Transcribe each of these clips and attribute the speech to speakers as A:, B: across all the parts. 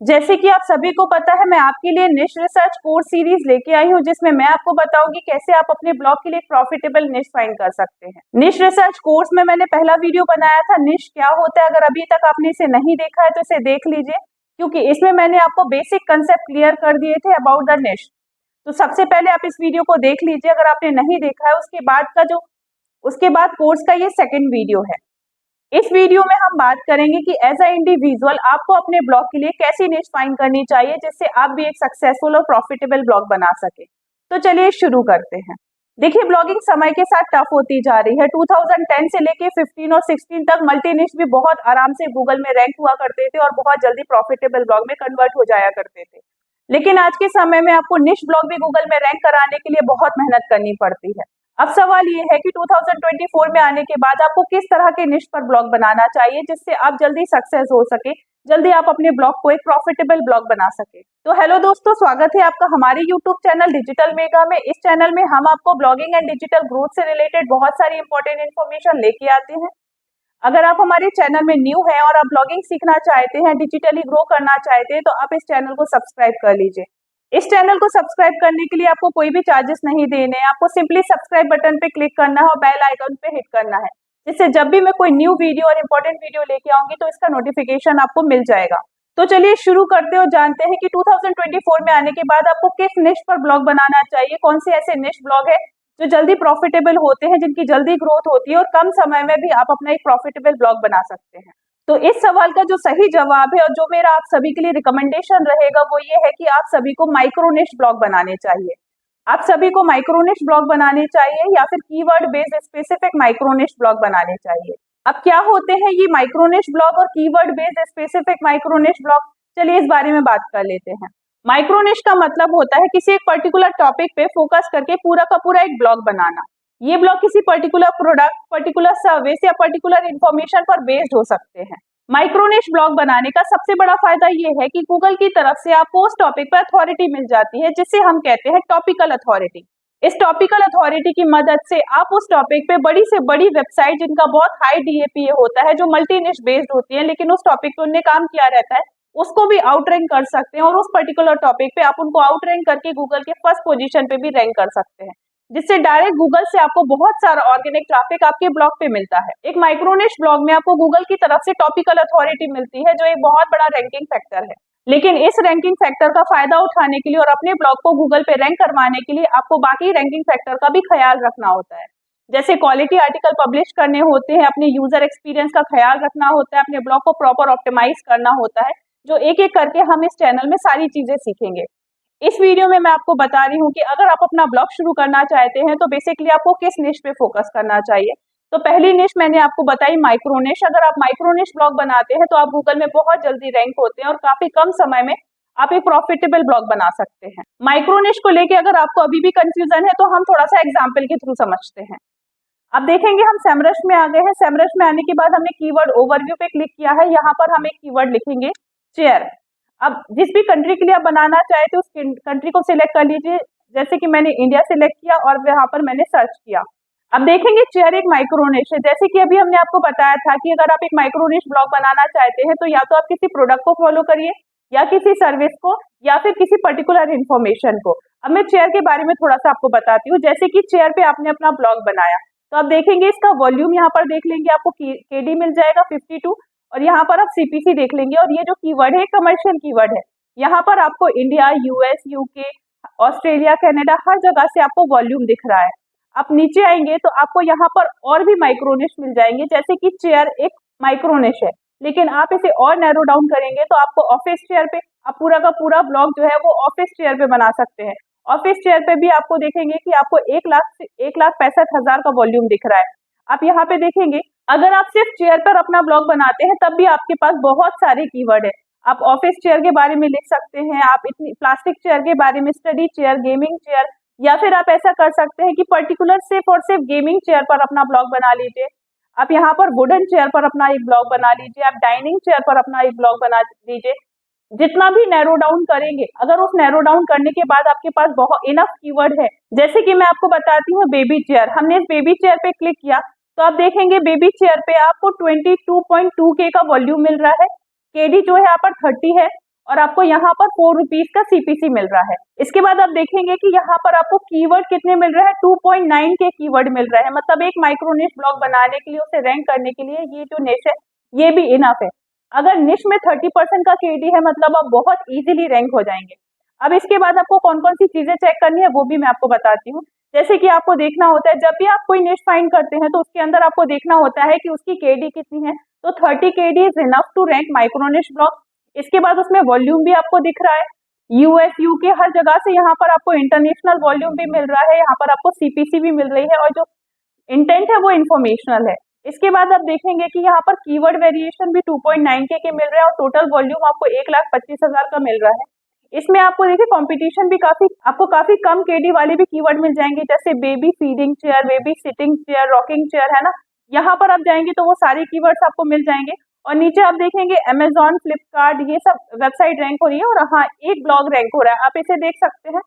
A: जैसे कि आप सभी को पता है, मैं आपके लिए निश रिसर्च कोर्स सीरीज लेके आई हूँ, जिसमें मैं आपको बताऊंगी कैसे आप अपने ब्लॉग के लिए प्रॉफिटेबल निश फाइंड कर सकते हैं। निश रिसर्च कोर्स में मैंने पहला वीडियो बनाया था, निश क्या होता है। अगर अभी तक आपने इसे नहीं देखा है तो इसे देख लीजिए, क्योंकि इसमें मैंने आपको बेसिक कंसेप्ट क्लियर कर दिए थे अबाउट द निश। तो सबसे पहले आप इस वीडियो को देख लीजिए अगर आपने नहीं देखा है। उसके बाद कोर्स का ये सेकेंड वीडियो है। इस वीडियो में हम बात करेंगे कि एज अ इंडिविजुअल आपको अपने ब्लॉग के लिए कैसी निश फाइंड करनी चाहिए, जिससे आप भी एक सक्सेसफुल और प्रॉफिटेबल ब्लॉग बना सके। तो चलिए शुरू करते हैं। देखिए, ब्लॉगिंग समय के साथ टफ होती जा रही है। 2010 से लेके 15 और 16 तक मल्टी निश भी बहुत आराम से गूगल में रैंक हुआ करते थे और बहुत जल्दी प्रॉफिटेबल ब्लॉग में कन्वर्ट हो जाया करते थे। लेकिन आज के समय में आपको निश ब्लॉग भी गूगल में रैंक कराने के लिए बहुत मेहनत करनी पड़ती है। अब सवाल ये है कि 2024 में आने के बाद आपको किस तरह के निश पर ब्लॉग बनाना चाहिए, जिससे आप जल्दी सक्सेस हो सके, जल्दी आप अपने ब्लॉग को एक प्रॉफिटेबल ब्लॉग बना सके। तो हेलो दोस्तों, स्वागत है आपका हमारे यूट्यूब चैनल डिजिटल मेगा में। इस चैनल में हम आपको ब्लॉगिंग एंड डिजिटल ग्रोथ से रिलेटेड बहुत सारी इंपॉर्टेंट इन्फॉर्मेशन लेके आते हैं। अगर आप हमारे चैनल में न्यू हैं और आप ब्लॉगिंग सीखना चाहते हैं, डिजिटली ग्रो करना चाहते हैं, तो आप इस चैनल को सब्सक्राइब कर लीजिए। इस चैनल को सब्सक्राइब करने के लिए आपको कोई भी चार्जेस नहीं देने हैं। आपको सिंपली सब्सक्राइब बटन पे क्लिक करना है और बेल आइकन पे हिट करना है, जिससे जब भी मैं कोई न्यू वीडियो और इम्पोर्टेंट वीडियो लेके आऊंगी तो इसका नोटिफिकेशन आपको मिल जाएगा। तो चलिए शुरू करते और जानते हैं कि 2024 में आने के बाद आपको किस निश पर ब्लॉग बनाना चाहिए। कौन से ऐसे निश ब्लॉग है जो जल्दी प्रॉफिटेबल होते हैं, जिनकी जल्दी ग्रोथ होती है और कम समय में भी आप अपना एक प्रॉफिटेबल ब्लॉग बना सकते हैं। तो इस सवाल का जो सही जवाब है और जो मेरा आप सभी के लिए रिकमेंडेशन रहेगा वो ये है कि आप सभी को माइक्रो निश ब्लॉग बनाने चाहिए। आप सभी को माइक्रो निश ब्लॉग बनाने चाहिए या फिर keyword based specific micro niche blog बनाने चाहिए। अब क्या होते हैं ये माइक्रो निश ब्लॉग और keyword based specific micro niche blog, चलिए इस बारे में बात कर लेते हैं। माइक्रो निश का मतलब होता है किसी एक पर्टिकुलर टॉपिक पे फोकस करके पूरा का पूरा एक ब्लॉग बनाना। ये ब्लॉग किसी पर्टिकुलर प्रोडक्ट, पर्टिकुलर सर्विस या पर्टिकुलर इंफॉर्मेशन पर बेस्ड हो सकते हैं। माइक्रो निश ब्लॉग बनाने का सबसे बड़ा फायदा ये है कि गूगल की तरफ से आपको उस टॉपिक पर अथॉरिटी मिल जाती है, जिसे हम कहते हैं टॉपिकल अथॉरिटी। इस टॉपिकल अथॉरिटी की मदद से आप उस टॉपिक पे बड़ी से बड़ी वेबसाइट जिनका बहुत हाई DAPA होता है, जो मल्टी निश बेस्ड होती है लेकिन उस टॉपिक पे उन्हें काम किया रहता है, उसको भी आउट रैंक कर सकते हैं और उस पर्टिकुलर टॉपिक पे आप उनको आउट रैंक करके गूगल के फर्स्ट पोजीशन पे भी रैंक कर सकते हैं, जिससे डायरेक्ट गूगल से आपको बहुत सारा ऑर्गेनिक ट्रैफिक आपके ब्लॉग पे मिलता है। एक माइक्रो निश ब्लॉग में आपको गूगल की तरफ से टॉपिकल अथॉरिटी मिलती है, जो एक बहुत बड़ा रैंकिंग फैक्टर है। लेकिन इस रैंकिंग फैक्टर का फायदा उठाने के लिए और अपने ब्लॉग को गूगल पे रैंक करवाने के लिए आपको बाकी रैंकिंग फैक्टर का भी ख्याल रखना होता है। जैसे क्वालिटी आर्टिकल पब्लिश करने होते हैं, अपने यूजर एक्सपीरियंस का ख्याल रखना होता है, अपने ब्लॉग को प्रॉपर ऑप्टिमाइज करना होता है, जो एक एक करके हम इस चैनल में सारी चीजें सीखेंगे। इस वीडियो में मैं आपको बता रही हूँ कि अगर आप अपना ब्लॉग शुरू करना चाहते हैं तो बेसिकली आपको किस निश पे फोकस करना चाहिए। तो पहली निश मैंने आपको बताई माइक्रो निश। अगर आप माइक्रो निश ब्लॉग बनाते हैं तो आप गूगल में बहुत जल्दी रैंक होते हैं और काफी कम समय में आप एक प्रॉफिटेबल ब्लॉग बना सकते हैं। माइक्रो निश को लेके अगर आपको अभी भी कंफ्यूजन है तो हम थोड़ा सा एग्जाम्पल के थ्रू समझते हैं। अब देखेंगे हम सेमरश में आ गए हैं। सेमरश में आने के बाद हमने कीवर्ड ओवरव्यू पे क्लिक किया है। यहाँ पर हम एक कीवर्ड लिखेंगे चेयर। अब जिस भी कंट्री के लिए आप बनाना चाहते हो उस कंट्री को सिलेक्ट कर लीजिए। जैसे कि मैंने इंडिया सिलेक्ट किया और वहां पर मैंने सर्च किया। अब देखेंगे चेयर एक माइक्रो निश है। जैसे कि अभी हमने आपको बताया था कि अगर आप एक माइक्रो निश ब्लॉग बनाना चाहते हैं तो या तो आप किसी प्रोडक्ट को फॉलो करिए या किसी सर्विस को या फिर किसी पर्टिकुलर इंफॉर्मेशन को। अब मैं चेयर के बारे में थोड़ा सा आपको बताती हूँ। जैसे कि चेयर पे आपने अपना ब्लॉग बनाया तो आप देखेंगे इसका वॉल्यूम यहाँ पर देख लेंगे, आपको KD मिल जाएगा 52 और यहाँ पर आप CPC देख लेंगे। और ये जो कीवर्ड है कमर्शियल कीवर्ड है। यहाँ पर आपको India, US, UK, Australia, Canada हर जगह से आपको वॉल्यूम दिख रहा है। आप नीचे आएंगे तो आपको यहाँ पर और भी माइक्रो निश मिल जाएंगे। जैसे कि चेयर एक माइक्रो निश है, लेकिन आप इसे और नैरो डाउन करेंगे तो आपको ऑफिस चेयर पे आप पूरा का पूरा ब्लॉग जो है वो ऑफिस चेयर पे बना सकते हैं। ऑफिस चेयर पे भी आपको देखेंगे कि आपको 1,65,000 का वॉल्यूम दिख रहा है। आप यहाँ पे देखेंगे अगर आप सिर्फ चेयर पर अपना ब्लॉग बनाते हैं तब भी आपके पास बहुत सारे कीवर्ड है। आप ऑफिस चेयर के बारे में लिख सकते हैं, आप इतनी प्लास्टिक चेयर के बारे में, स्टडी चेयर, गेमिंग चेयर, या फिर आप ऐसा कर सकते हैं कि पर्टिकुलर सिर्फ और सिर्फ गेमिंग चेयर पर अपना ब्लॉग बना लीजिए। आप यहाँ पर वुडन चेयर पर अपना एक ब्लॉग बना लीजिए, आप डाइनिंग चेयर पर अपना एक ब्लॉग बना लीजिए। जितना भी नैरो डाउन करेंगे, अगर उस नैरो डाउन करने के बाद आपके पास बहुत इनफ कीवर्ड है। जैसे कि मैं आपको बताती हूँ बेबी चेयर। हमने इस बेबी चेयर पे क्लिक किया तो आप देखेंगे बेबी चेयर पे आपको 22.2K का वॉल्यूम मिल रहा है। KD जो है यहाँ पर 30 है और आपको यहाँ पर 4 रुपीज का CPC मिल रहा है। इसके बाद आप देखेंगे कि यहाँ पर आपको कीवर्ड कितने मिल रहे हैं, 2.9 के कीवर्ड मिल रहे हैं। मतलब एक माइक्रो निश ब्लॉग बनाने के लिए, उसे रैंक करने के लिए ये जो निश है ये भी इनफ है। अगर निश में 30% का KD है मतलब आप बहुत इजीली रैंक हो जाएंगे। अब इसके बाद आपको कौन कौन सी चीजें चेक करनी है वो भी मैं आपको बताती हूँ। जैसे कि आपको देखना होता है जब भी आप कोई निश फाइंड करते हैं तो उसके अंदर आपको देखना होता है कि उसकी KD कितनी है। तो 30 KD is enough to rank micro niche blog. इसके बाद उसमें वॉल्यूम भी आपको दिख रहा है, US UK हर जगह से यहाँ पर आपको इंटरनेशनल वॉल्यूम भी मिल रहा है, यहाँ पर आपको CPC भी मिल रही है और जो इंटेंट है वो इन्फॉर्मेशनल है। इसके बाद आप देखेंगे कि यहाँ पर कीवर्ड वेरिएशन भी 2.9 के मिल रहे हैं और टोटल वॉल्यूम आपको 1,25,000 का मिल रहा है। इसमें आपको देखिए कंपटीशन भी आपको काफी कम KD वाले भी कीवर्ड मिल जाएंगे, जैसे baby feeding chair, baby sitting chair, rocking chair, है ना। यहाँ पर आप जाएंगे तो वो सारे कीवर्ड्स आपको मिल जाएंगे। और नीचे आप देखेंगे Amazon, फ्लिपकार्ट, ये सब वेबसाइट रैंक हो रही है और हाँ एक ब्लॉग रैंक हो रहा है, आप इसे देख सकते हैं।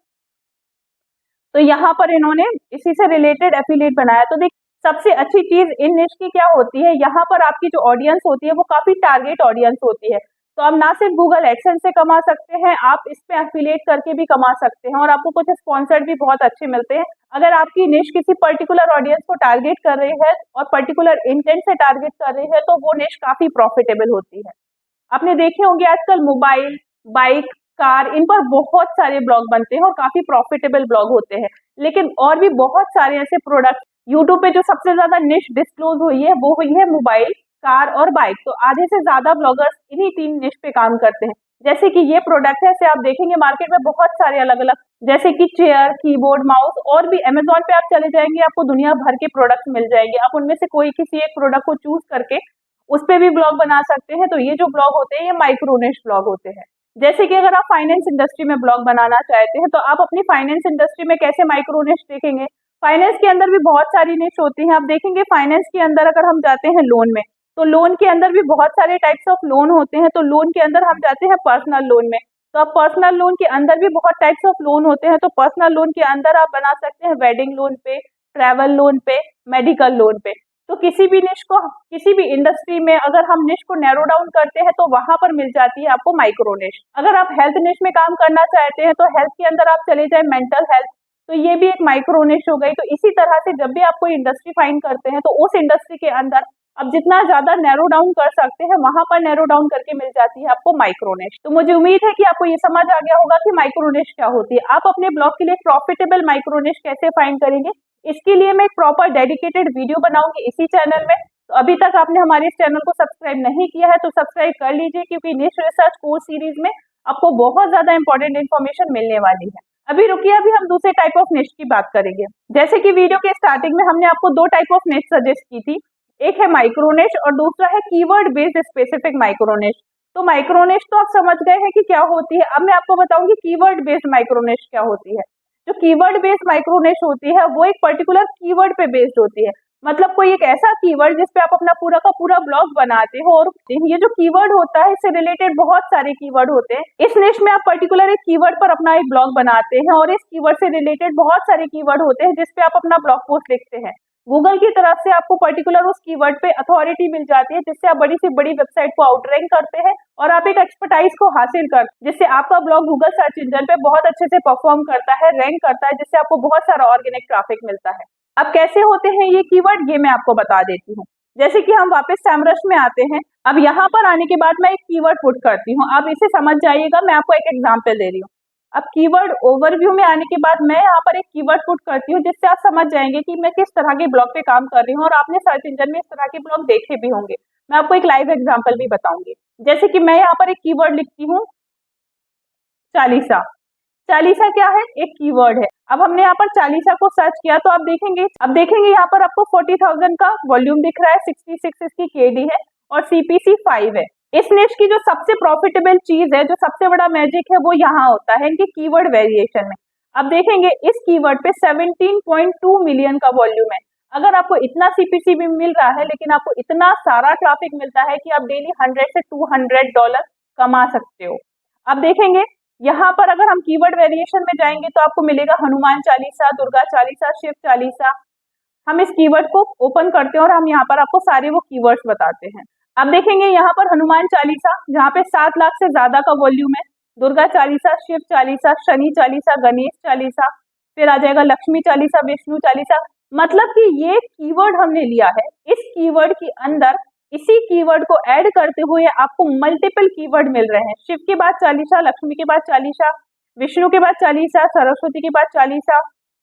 A: तो यहाँ पर इन्होंने इसी से रिलेटेड एफिलिएट बनाया। तो देख सबसे अच्छी चीज इन निश की क्या होती है, यहाँ पर आपकी जो ऑडियंस होती है वो काफी टारगेट ऑडियंस होती है। तो आप ना सिर्फ गूगल एडसेंस से कमा सकते हैं, आप इस पे एफिलिएट करके भी कमा सकते हैं और आपको कुछ स्पॉन्सर्ड भी बहुत अच्छे मिलते हैं। अगर आपकी निश किसी पर्टिकुलर ऑडियंस को टारगेट कर रही है और पर्टिकुलर इंटेंट से टारगेट कर रही है तो वो निश काफी प्रॉफिटेबल होती है। आपने देखे होंगे आजकल मोबाइल, बाइक, कार, इन पर बहुत सारे ब्लॉग बनते हैं और काफी प्रॉफिटेबल ब्लॉग होते हैं। लेकिन और भी बहुत सारे ऐसे प्रोडक्ट यूट्यूब पे जो सबसे ज्यादा निश डिस्क्लोज हुई है वो हुई है मोबाइल, कार और बाइक। तो आधे से ज्यादा ब्लॉगर्स इन्हीं 3 निश पे काम करते हैं। जैसे कि ये प्रोडक्ट है, ऐसे आप देखेंगे मार्केट में बहुत सारे अलग अलग, जैसे कि चेयर, कीबोर्ड, माउस, और भी Amazon पे आप चले जाएंगे आपको दुनिया भर के प्रोडक्ट मिल जाएंगे। आप उनमें से कोई किसी एक प्रोडक्ट को चूज करके उस पे भी ब्लॉग बना सकते हैं। तो ये जो ब्लॉग होते हैं ये माइक्रो निश ब्लॉग होते हैं। जैसे कि अगर आप फाइनेंस इंडस्ट्री में ब्लॉग बनाना चाहते हैं तो आप अपनी फाइनेंस इंडस्ट्री में कैसे माइक्रो निश देखेंगे। फाइनेंस के अंदर भी बहुत सारी निश होती हैं। आप देखेंगे फाइनेंस के अंदर अगर हम जाते हैं लोन में, तो लोन के अंदर भी बहुत सारे टाइप्स ऑफ लोन होते हैं। तो लोन के अंदर हम जाते हैं पर्सनल लोन में, तो आप पर्सनल लोन के अंदर भी बहुत टाइप्स ऑफ लोन होते हैं। तो पर्सनल लोन के अंदर आप बना सकते हैं वेडिंग लोन पे, ट्रैवल लोन पे, मेडिकल लोन पे। तो किसी भी निश को, किसी भी इंडस्ट्री में अगर हम निश को नैरो डाउन करते हैं तो वहां पर मिल जाती है आपको माइक्रो निश। अगर आप हेल्थ निश में काम करना चाहते हैं तो हेल्थ के अंदर आप चले जाए मेंटल हेल्थ, तो ये भी एक माइक्रो निश हो गई। तो इसी तरह से जब भी आप कोई इंडस्ट्री फाइंड करते हैं तो उस इंडस्ट्री के अंदर अब जितना ज्यादा नैरो डाउन कर सकते हैं वहां पर नैरो डाउन करके मिल जाती है आपको माइक्रो निश। तो मुझे उम्मीद है कि आपको ये समझ आ गया होगा कि माइक्रो निश क्या होती है। आप अपने ब्लॉग के लिए प्रॉफिटेबल माइक्रो निश कैसे फाइंड करेंगे, इसके लिए मैं एक प्रॉपर डेडिकेटेड वीडियो बनाऊंगी इसी चैनल में। तो अभी तक आपने हमारे इस चैनल को सब्सक्राइब नहीं किया है तो सब्सक्राइब कर लीजिए, क्योंकि निश रिसर्च कोर्स सीरीज में आपको बहुत ज्यादा इंपॉर्टेंट इन्फॉर्मेशन मिलने वाली है। अभी रुकिए, अभी हम दूसरे टाइप ऑफ निश की बात करेंगे। जैसे कि वीडियो के स्टार्टिंग में हमने आपको 2 टाइप ऑफ निश सजेस्ट की थी, एक है माइक्रो निश और दूसरा है कीवर्ड बेस्ड स्पेसिफिक माइक्रो निश। तो माइक्रो निश तो आप समझ गए हैं कि क्या होती है। अब मैं आपको बताऊंगी कीवर्ड बेस्ड माइक्रो निश क्या होती है। जो कीवर्ड बेस्ड माइक्रो निश होती है वो एक पर्टिकुलर कीवर्ड पे बेस्ड होती है। मतलब कोई एक ऐसा कीवर्ड जिसपे आप अपना पूरा का पूरा ब्लॉग बनाते हो, और ये जो कीवर्ड होता है इससे रिलेटेड बहुत सारे कीवर्ड होते हैं। इस निश में आप पर्टिकुलर एक कीवर्ड पर अपना एक ब्लॉग बनाते हैं और इस कीवर्ड से रिलेटेड बहुत सारे कीवर्ड होते हैं जिसपे आप अपना ब्लॉग पोस्ट लिखते हैं। गूगल की तरफ से आपको पर्टिकुलर उस कीवर्ड पे अथॉरिटी मिल जाती है, जिससे आप बड़ी से बड़ी वेबसाइट को आउटरैंक करते हैं और आप एक एक्सपर्टाइज को हासिल करते हैं, जिससे आपका ब्लॉग गूगल सर्च इंजन पे बहुत अच्छे से परफॉर्म करता है, रैंक करता है, जिससे आपको बहुत सारा ऑर्गेनिक ट्रैफिक मिलता है। अब कैसे होते हैं ये कीवर्ड, ये मैं आपको बता देती हूँ। जैसे कि हम वापस सैमरश में आते हैं। अब यहाँ पर आने के बाद मैं एक कीवर्ड पुट करती हूँ, आप इसे समझ जाइएगा। मैं आपको एक एग्जाम्पल दे रही हूँ। अब कीवर्ड ओवरव्यू में आने के बाद मैं यहाँ पर एक कीवर्ड पुट करती हूँ, जिससे आप समझ जाएंगे कि मैं किस तरह के ब्लॉग पे काम कर रही हूँ, और आपने सर्च इंजन में इस तरह के ब्लॉग देखे भी होंगे। मैं आपको एक लाइव एग्जांपल भी बताऊंगी। जैसे कि मैं यहाँ पर एक कीवर्ड लिखती हूँ चालीसा। चालीसा क्या है, एक कीवर्ड है। अब हमने यहाँ पर चालीसा को सर्च किया तो आप देखेंगे यहाँ पर आपको 40,000 का वॉल्यूम दिख रहा है, 66 इसकी KD है और CPC 5 है। इस निश की जो सबसे प्रॉफिटेबल चीज है, जो सबसे बड़ा मैजिक है, वो यहाँ होता है इनके कीवर्ड वेरिएशन में। अब देखेंगे इस कीवर्ड पे 17.2 मिलियन का वॉल्यूम है। अगर आपको इतना CPC भी मिल रहा है, लेकिन आपको इतना सारा ट्रैफिक मिलता है कि आप डेली 100 से $200 कमा सकते हो। अब देखेंगे यहाँ पर अगर हम कीवर्ड वेरिएशन में जाएंगे तो आपको मिलेगा हनुमान चालीसा, दुर्गा चालीसा, शिव चालीसा। हम इस कीवर्ड को ओपन करते हैं और हम यहाँ पर आपको सारे वो कीवर्ड्स बताते हैं। अब देखेंगे यहाँ पर हनुमान चालीसा, जहाँ पे 7 लाख से ज्यादा का वॉल्यूम है, दुर्गा चालीसा, शिव चालीसा, शनि चालीसा, गणेश चालीसा, फिर आ जाएगा लक्ष्मी चालीसा, विष्णु चालीसा। मतलब कि ये कीवर्ड हमने लिया है, इस कीवर्ड के अंदर इसी कीवर्ड को ऐड करते हुए आपको मल्टीपल कीवर्ड मिल रहे हैं। शिव के बाद चालीसा, लक्ष्मी के बाद चालीसा, विष्णु के बाद चालीसा, सरस्वती के बाद चालीसा,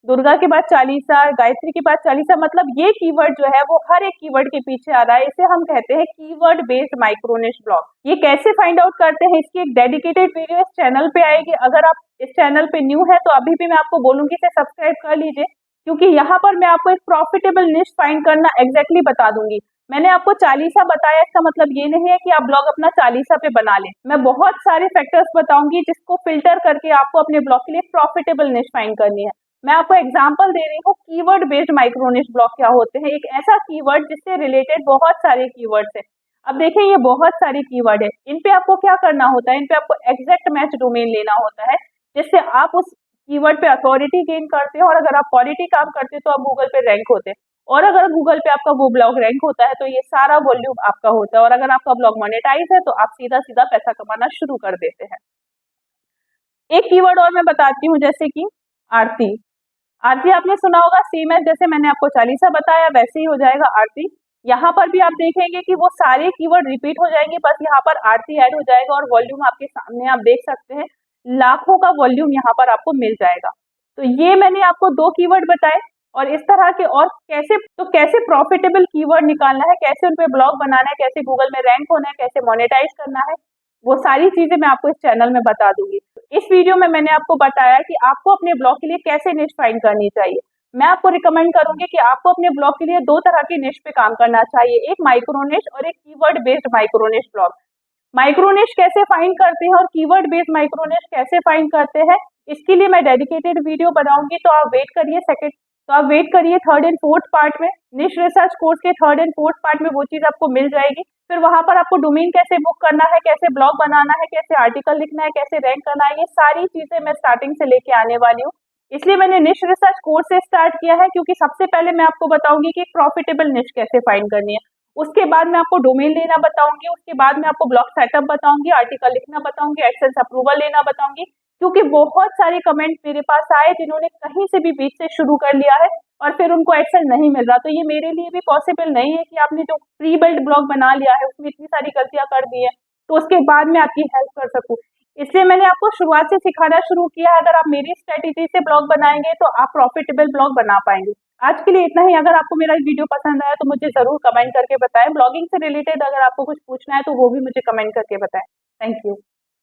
A: दुर्गा के बाद चालीसा, गायत्री के बाद चालीसा। मतलब ये कीवर्ड जो है वो हर एक कीवर्ड के पीछे आ रहा है। इसे हम कहते हैं keyword based micro niche blog. ये कैसे फाइंड आउट करते हैं, इसकी एक डेडिकेटेड वीडियो इस चैनल पे आएगी। अगर आप इस चैनल पे न्यू है तो अभी भी मैं आपको बोलूंगी इसे सब्सक्राइब कर लीजिए, क्योंकि यहाँ पर मैं आपको एक प्रॉफिटेबल निश फाइंड करना एग्जैक्टली बता दूंगी। मैंने आपको चालीसा बताया, इसका मतलब ये नहीं है कि आप ब्लॉग अपना चालीसा पे बना लें। मैं बहुत सारे फैक्टर्स बताऊंगी जिसको फिल्टर करके आपको अपने ब्लॉग के लिए प्रॉफिटेबल निश फाइंड करनी है। मैं आपको एग्जांपल दे रही हूँ keyword based micro niche blog क्या होते हैं। एक ऐसा कीवर्ड जिससे रिलेटेड बहुत सारे कीवर्ड्स हैं। अब देखें ये बहुत सारे कीवर्ड है, इन पे आपको क्या करना होता है, इन पे आपको एग्जैक्ट मैच डोमेन लेना होता है, जिससे आप उस कीवर्ड पे अथॉरिटी गेन करते हैं। और अगर आप क्वालिटी काम करते हैं तो आप गूगल पे रैंक होते हैं। और अगर गूगल पे आपका वो ब्लॉग रैंक होता है तो ये सारा वॉल्यूम आपका होता है। और अगर आपका ब्लॉग मोनेटाइज है तो आप सीधा सीधा पैसा कमाना शुरू कर देते हैं। एक कीवर्ड और मैं बताती हूँ, जैसे कि आरती। आरती आपने सुना होगा, सेम है जैसे मैंने आपको चालीसा बताया वैसे ही हो जाएगा आरती। यहाँ पर भी आप देखेंगे कि वो सारे कीवर्ड रिपीट हो जाएंगे, बस यहाँ पर आरती ऐड हो जाएगा और वॉल्यूम आपके सामने आप देख सकते हैं, लाखों का वॉल्यूम यहाँ पर आपको मिल जाएगा। तो ये मैंने आपको 2 कीवर्ड बताए, और इस तरह के और कैसे प्रॉफिटेबल कीवर्ड निकालना है, कैसे उन पे ब्लॉग बनाना है, कैसे गूगल में रैंक होना है, कैसे मोनेटाइज करना है, वो सारी चीजें मैं आपको इस चैनल में बता दूंगी। इस वीडियो में मैंने आपको बताया कि आपको अपने ब्लॉग के लिए कैसे निश फाइंड करनी चाहिए। मैं आपको रिकमेंड करूंगी कि आपको अपने ब्लॉग के लिए 2 तरह की निश पे काम करना चाहिए, एक माइक्रो निश और एक keyword based micro niche blog. Micro निश कैसे फाइंड करते हैं और कीवर्ड बेस्ड माइक्रो निश कैसे फाइंड करते हैं, इसके लिए मैं डेडिकेटेड वीडियो बनाऊंगी, तो आप वेट करिए 3rd एंड 4th पार्ट में। निश रिसर्च कोर्स के 3rd एंड 4th पार्ट में वो चीज आपको मिल जाएगी। फिर वहां पर आपको डोमेन कैसे बुक करना है, कैसे ब्लॉग बनाना है, कैसे आर्टिकल लिखना है, कैसे रैंक करना है, ये सारी चीजें मैं स्टार्टिंग से लेके आने वाली हूँ। इसलिए मैंने निश रिसर्च कोर्स से स्टार्ट किया है, क्योंकि सबसे पहले मैं आपको बताऊंगी कि प्रॉफिटेबल निश कैसे फाइंड करनी है। उसके बाद मैं आपको डोमेन लेना बताऊंगी, उसके बाद मैं आपको ब्लॉग सेटअप बताऊंगी, आर्टिकल लिखना बताऊंगी, एडसेंस अप्रूवल लेना बताऊंगी। क्योंकि बहुत सारे कमेंट मेरे पास आए जिन्होंने कहीं से भी बीच से शुरू कर लिया है और फिर उनको एडसेंस नहीं मिल रहा। तो ये मेरे लिए भी पॉसिबल नहीं है कि आपने जो प्री बिल्ड ब्लॉग बना लिया है उसमें इतनी सारी गलतियां कर दी है तो उसके बाद मैं आपकी हेल्प कर सकूं। इसलिए मैंने आपको शुरुआत से सिखाना शुरू किया है। अगर आप मेरी स्ट्रेटेजी से ब्लॉग बनाएंगे तो आप प्रॉफिटेबल ब्लॉग बना पाएंगे। आज के लिए इतना ही। अगर आपको मेरा वीडियो पसंद आया तो मुझे जरूर कमेंट करके बताएं। ब्लॉगिंग से रिलेटेड अगर आपको कुछ पूछना है तो वो भी मुझे कमेंट करके बताएं। Thank you.